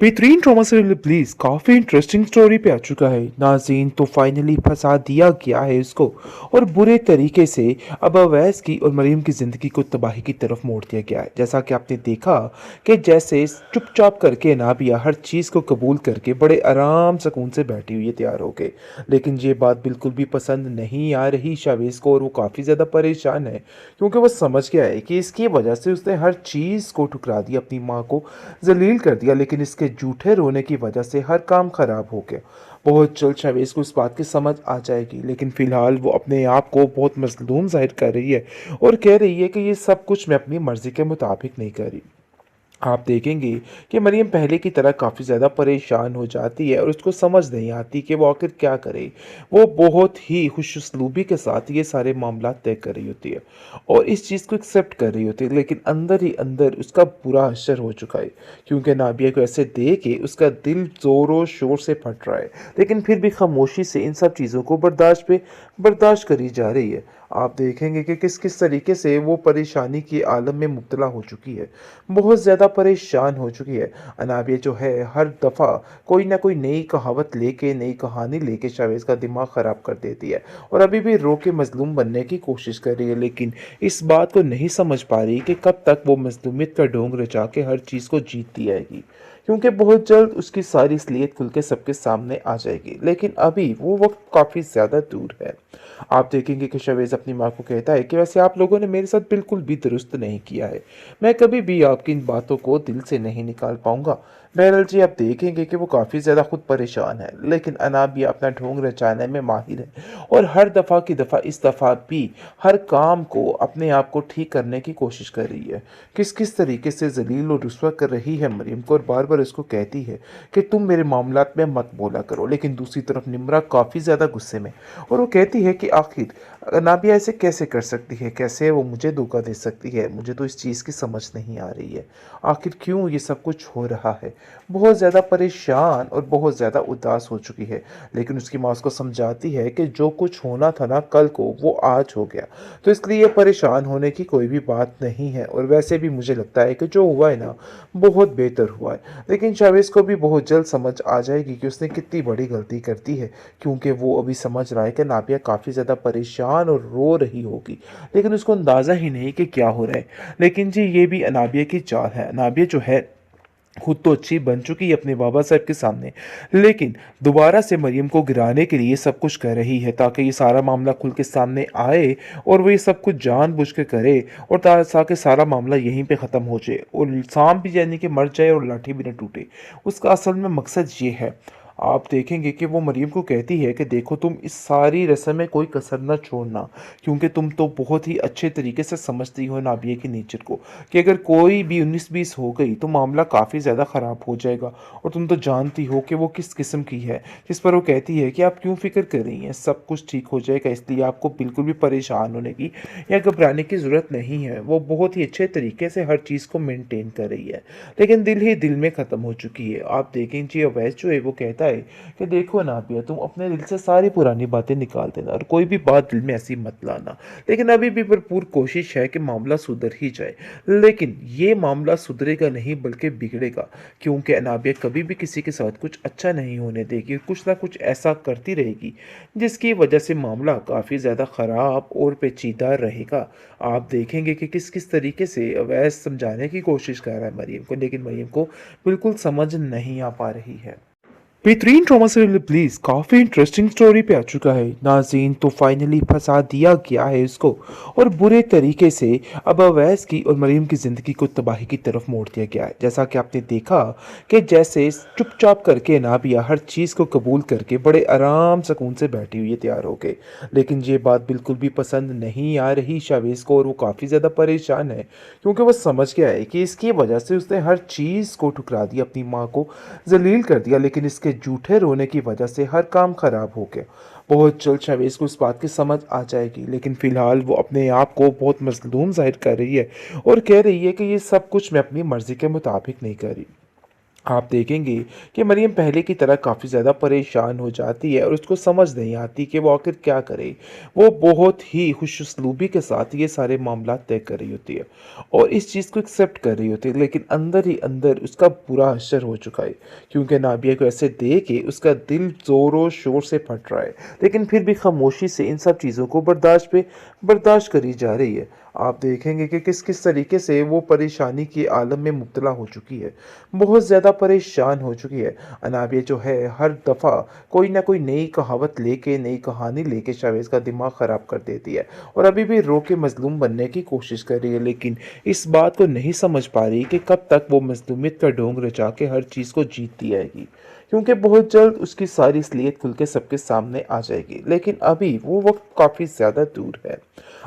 बेहतरीन ट्रॉमा से प्लीज काफी इंटरेस्टिंग स्टोरी पे आ चुका है नाज़रीन। तो फाइनली फंसा दिया गया है उसको और बुरे तरीके से अब अवैस की और मरीम की ज़िंदगी को तबाही की तरफ मोड़ दिया गया है। जैसा कि आपने देखा कि जैसे चुपचाप करके नाबिया हर चीज़ को कबूल करके बड़े आराम सुकून से बैठी हुई है तैयार होके, लेकिन ये बात बिल्कुल भी पसंद नहीं आ रही शावेज़ को और वो काफ़ी ज़्यादा परेशान है क्योंकि वो समझ गया है कि इसकी वजह से उसने हर चीज़ को ठुकरा दिया, अपनी माँ को जलील कर दिया, लेकिन इसके झूठे रोने की वजह से हर काम खराब हो गया। बहुत जल्द शावेज़ को इस बात की समझ आ जाएगी, लेकिन फ़िलहाल वो अपने आप को बहुत मज़लूम ज़ाहिर कर रही है और कह रही है कि ये सब कुछ मैं अपनी मर्ज़ी के मुताबिक नहीं कर रही। आप देखेंगे कि मरियम पहले की तरह काफ़ी ज़्यादा परेशान हो जाती है और उसको समझ नहीं आती कि वो आखिर क्या करे। वो बहुत ही खुशउस्लूबी के साथ ये सारे मामला तय कर रही होती है और इस चीज़ को एक्सेप्ट कर रही होती है, लेकिन अंदर ही अंदर उसका बुरा असर हो चुका है क्योंकि नाबिया को ऐसे देख के उसका दिल ज़ोरों शोर से फट रहा है, लेकिन फिर भी खामोशी से इन सब चीज़ों को बर्दाश्त करी जा रही है। आप देखेंगे कि किस किस तरीके से वो परेशानी के आलम में मुब्तला हो चुकी है, बहुत ज़्यादा परेशान हो चुकी है। अनाबिया जो है हर दफ़ा कोई ना कोई नई कहावत लेके, नई कहानी लेके शावेज़ का दिमाग ख़राब कर देती है और अभी भी रो के मज़लूम बनने की कोशिश कर रही है, लेकिन इस बात को नहीं समझ पा रही कि कब तक वो मज़लूमियत का ढोंग रचा के हर चीज़ को जीतती आएगी, क्योंकि बहुत जल्द उसकी सारी असलियत खुल के सबके सामने आ जाएगी, लेकिन अभी वो वक्त काफ़ी ज़्यादा दूर है। आप देखेंगे कि शावेज़ अपनी माँ को कहता है कि वैसे आप लोगों ने मेरे साथ बिल्कुल भी दुरुस्त नहीं किया है, मैं कभी भी आपकी इन बातों को दिल से नहीं निकाल पाऊंगा। बहरहाल जी, आप देखेंगे कि वो काफ़ी ज़्यादा खुद परेशान है, लेकिन अनाबिया अपना ढोंग रचाने में माहिर है और हर दफ़ा की दफ़ा इस दफ़ा भी हर काम को अपने आप को ठीक करने की कोशिश कर रही है। किस किस तरीके से जलील और रुस्वा कर रही है मरीम को और बार बार उसको कहती है कि तुम मेरे मामलात में मत बोला करो, लेकिन दूसरी तरफ निम्रा काफ़ी ज़्यादा गुस्से में और वो कहती है कि आखिर नाबिया ऐसे कैसे कर सकती है, कैसे वो मुझे धोखा दे सकती है, मुझे तो इस चीज़ की समझ नहीं आ रही है, आखिर क्यों ये सब कुछ हो रहा है। बहुत ज़्यादा परेशान और बहुत ज़्यादा उदास हो चुकी है, लेकिन उसकी माँ उसको समझाती है कि जो कुछ होना था ना कल को वो आज हो गया, तो इसलिए परेशान होने की कोई भी बात नहीं है और वैसे भी मुझे लगता है कि जो हुआ है ना बहुत बेहतर हुआ है। लेकिन शावेज़ को भी बहुत जल्द समझ आ जाएगी कि उसने कितनी बड़ी गलती कर दी है, क्योंकि वो अभी समझ रहा है कि नाबिया काफ़ी ज़्यादा परेशान और रो रही होगी, लेकिन उसको अंदाज़ा ही नहीं कि क्या हो रहा है। लेकिन जी ये भी नाबिया की चाल है। नाबिया जो है खुद तो अच्छी बन चुकी है अपने बाबा साहब के सामने, लेकिन दोबारा से मरियम को गिराने के लिए सब कुछ कर रही है ताकि ये सारा मामला खुल के सामने आए और वो ये सब कुछ जानबूझ के करे और ताकि सारा मामला यहीं पे ख़त्म हो जाए और सांप भी यानी कि मर जाए और लाठी भी न टूटे। उसका असल में मकसद ये है। आप देखेंगे कि वो मरियम को कहती है कि देखो तुम इस सारी रस्म में कोई कसर न छोड़ना, क्योंकि तुम तो बहुत ही अच्छे तरीके से समझती हो नाबिया की नेचर को कि अगर कोई भी 19-20 हो गई तो मामला काफ़ी ज़्यादा ख़राब हो जाएगा और तुम तो जानती हो कि वो किस किस्म की है। जिस पर वो कहती है कि आप क्यों फ़िक्र कर रही हैं, सब कुछ ठीक हो जाएगा, इसलिए आपको बिल्कुल भी परेशान होने की या घबराने की ज़रूरत नहीं है। वो बहुत ही अच्छे तरीके से हर चीज़ को मेनटेन कर रही है, लेकिन दिल ही दिल में ख़त्म हो चुकी है। आप देखें जी अवैस जो है वो कहता है कि देखो नाबिया, तुम अपने दिल से सारी पुरानी बातें निकाल देना और कोई भी बात दिल में ऐसी मत लाना, लेकिन अभी भी भरपूर कोशिश है कि मामला सुधर ही जाए। लेकिन ये मामला सुधरेगा नहीं बल्कि बिगड़ेगा, क्योंकि नाबिया कभी भी किसी के साथ कुछ अच्छा नहीं होने देगी, कुछ ना कुछ ऐसा करती रहेगी जिसकी वजह से मामला काफ़ी ज़्यादा ख़राब और पेचीदा रहेगा। आप देखेंगे कि किस किस तरीके से अवैस समझाने की कोशिश कर रहा है मरियम को, लेकिन मरियम को बिल्कुल समझ नहीं आ पा रही है। बेहतरीन ट्रॉमा से प्लीज काफ़ी इंटरेस्टिंग स्टोरी पे आ चुका है नाज़रीन। तो फाइनली फंसा दिया गया है उसको और बुरे तरीके से अब अवैस की और मरीम की ज़िंदगी को तबाही की तरफ मोड़ दिया गया है। जैसा कि आपने देखा कि जैसे चुपचाप करके नाबिया हर चीज़ को कबूल करके बड़े आराम सुकून से बैठी हुई है तैयार होके, लेकिन ये बात बिल्कुल भी पसंद नहीं आ रही शावेज़ को और वो काफ़ी ज़्यादा परेशान है क्योंकि वो समझ गया है कि इसकी वजह से उसने हर चीज़ को ठुकरा दिया, अपनी माँ को जलील कर दिया, लेकिन इसके झूठे रोने की वजह से हर काम खराब हो गया। बहुत जल्द शावेज़ को इस बात की समझ आ जाएगी, लेकिन फ़िलहाल वो अपने आप को बहुत मज़लूम ज़ाहिर कर रही है और कह रही है कि ये सब कुछ मैं अपनी मर्ज़ी के मुताबिक नहीं कर रही। आप देखेंगे कि मरियम पहले की तरह काफ़ी ज़्यादा परेशान हो जाती है और उसको समझ नहीं आती कि वो आखिर क्या करे। वो बहुत ही खुशउस्लूबी के साथ ये सारे मामला तय कर रही होती है और इस चीज़ को एक्सेप्ट कर रही होती है, लेकिन अंदर ही अंदर उसका बुरा असर हो चुका है, क्योंकि नाबिया को ऐसे देख के उसका दिल ज़ोरों शोर से फट रहा है, लेकिन फिर भी खामोशी से इन सब चीज़ों को बर्दाश्त करी जा रही है। आप देखेंगे कि किस किस तरीके से वो परेशानी के आलम में मुब्तला हो चुकी है, बहुत ज़्यादा परेशान हो चुकी है। अनाबिया जो है हर दफ़ा कोई ना कोई नई कहावत लेके, नई कहानी लेके शावेज़ का दिमाग ख़राब कर देती है और अभी भी रो के मज़लूम बनने की कोशिश कर रही है, लेकिन इस बात को नहीं समझ पा रही कि कब तक वो मज़लूमियत का ढोंग रचा के हर चीज़ को जीतती आएगी, क्योंकि बहुत जल्द उसकी सारी असलियत खुल के सबके सामने आ जाएगी। लेकिन अभी वो वक्त काफ़ी ज़्यादा दूर है।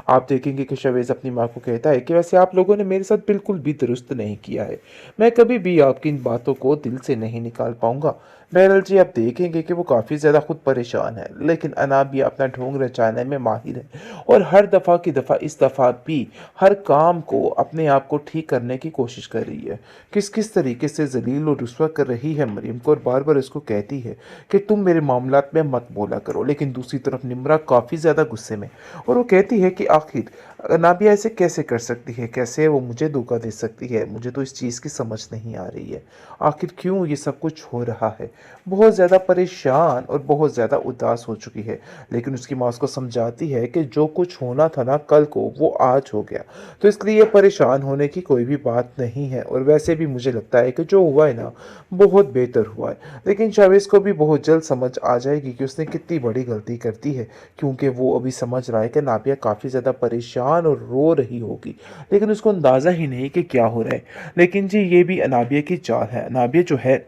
आप देखेंगे कि शवेज़ अपनी माँ को कहता है कि वैसे आप लोगों ने मेरे साथ बिल्कुल भी दुरुस्त नहीं किया है। मैं कभी भी आपकी इन बातों को दिल से नहीं निकाल पाऊँगा। बहरहाल जी, आप देखेंगे कि वो काफ़ी ज़्यादा खुद परेशान है, लेकिन अनाबिया अपना ढोंग रचाने में माहिर है और हर दफ़ा की दफ़ा इस दफ़ा भी हर काम को अपने आप को ठीक करने की कोशिश कर रही है। किस-किस तरीके से ज़लील और रुस्वा कर रही है मरीम को और बार-बार उसको कहती है कि तुम मेरे मामलात में मत बोला करो। लेकिन दूसरी तरफ निम्रा काफ़ी ज़्यादा गुस्से में और वो कहती है कि आखिर नाबिया ऐसे कैसे कर सकती है? कैसे वो मुझे धोखा दे सकती है? मुझे तो इस चीज़ की समझ नहीं आ रही है। आखिर क्यों ये सब कुछ हो रहा है? बहुत ज़्यादा परेशान और बहुत ज़्यादा उदास हो चुकी है। लेकिन उसकी माँ उसको समझाती है कि जो कुछ होना था ना कल को, वो आज हो गया। तो इसलिए परेशान होने की कोई भी बात नहीं है और वैसे भी मुझे लगता है कि जो हुआ है ना, बहुत बेहतर हुआ है। लेकिन चावेज़ को भी बहुत जल्द समझ आ जाएगी कि उसने कितनी बड़ी गलती कर दी है, क्योंकि वो अभी समझ रहा है कि नाबिया काफ़ी ज़्यादा परेशान और रो रही होगी, लेकिन उसको अंदाज़ा ही नहीं कि क्या हो रहा है। लेकिन जी, ये भी अनाबिया की चाल है। अनाबिया जो है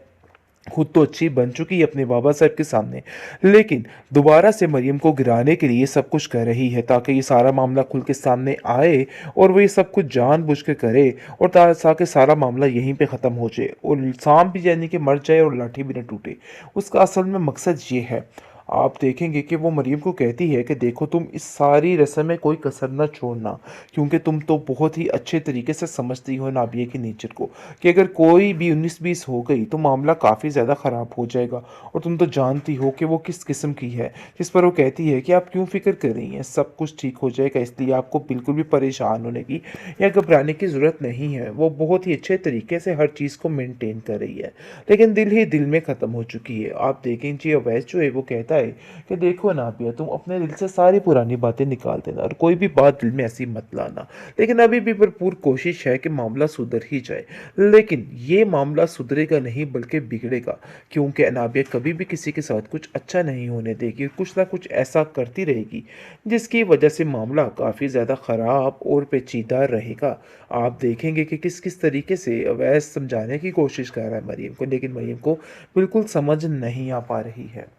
खुद तो अच्छी बन चुकी है अपने बाबा साहब के सामने, लेकिन दोबारा से मरियम को गिराने के लिए सब कुछ कर रही है ताकि ये सारा मामला खुल के सामने आए और वो ये सब कुछ जानबूझ के करे और ताकि सारा मामला यहीं पे ख़त्म हो जाए और सांप भी यानी कि मर जाए और लाठी भी न टूटे। उसका असल में मकसद ये है। आप देखेंगे कि वो मरियम को कहती है कि देखो, तुम इस सारी रस्म में कोई कसर ना छोड़ना, क्योंकि तुम तो बहुत ही अच्छे तरीके से समझती हो नाबिया की नेचर को, कि अगर कोई भी 19-20 हो गई तो मामला काफ़ी ज़्यादा ख़राब हो जाएगा और तुम तो जानती हो कि वो किस किस्म की है। जिस पर वो कहती है कि आप क्यों फ़िक्र कर रही हैं, सब कुछ ठीक हो जाएगा, इसलिए आपको बिल्कुल भी परेशान होने की या घबराने की ज़रूरत नहीं है। वो बहुत ही अच्छे तरीके से हर चीज़ को मेंटेन कर रही है, लेकिन दिल ही दिल में ख़त्म हो चुकी है। आप देखें जी, अवैस जो है वो कहता है कि देखो नाबिया, तुम अपने दिल से सारी पुरानी बातें निकाल देना और कोई भी बात दिल में ऐसी मत लाना, लेकिन अभी भी भरपूर कोशिश है कि मामला सुधर ही जाए। लेकिन ये मामला सुधरेगा नहीं बल्कि बिगड़ेगा, क्योंकि अनाबिया कभी भी किसी के साथ कुछ अच्छा नहीं होने देगी, कुछ ना कुछ ऐसा करती रहेगी जिसकी वजह से मामला काफ़ी ज़्यादा ख़राब और पेचीदा रहेगा। आप देखेंगे कि किस किस तरीके से अवैस समझाने की कोशिश कर रहा है मरियम को, लेकिन मरियम को बिल्कुल समझ नहीं आ पा रही है।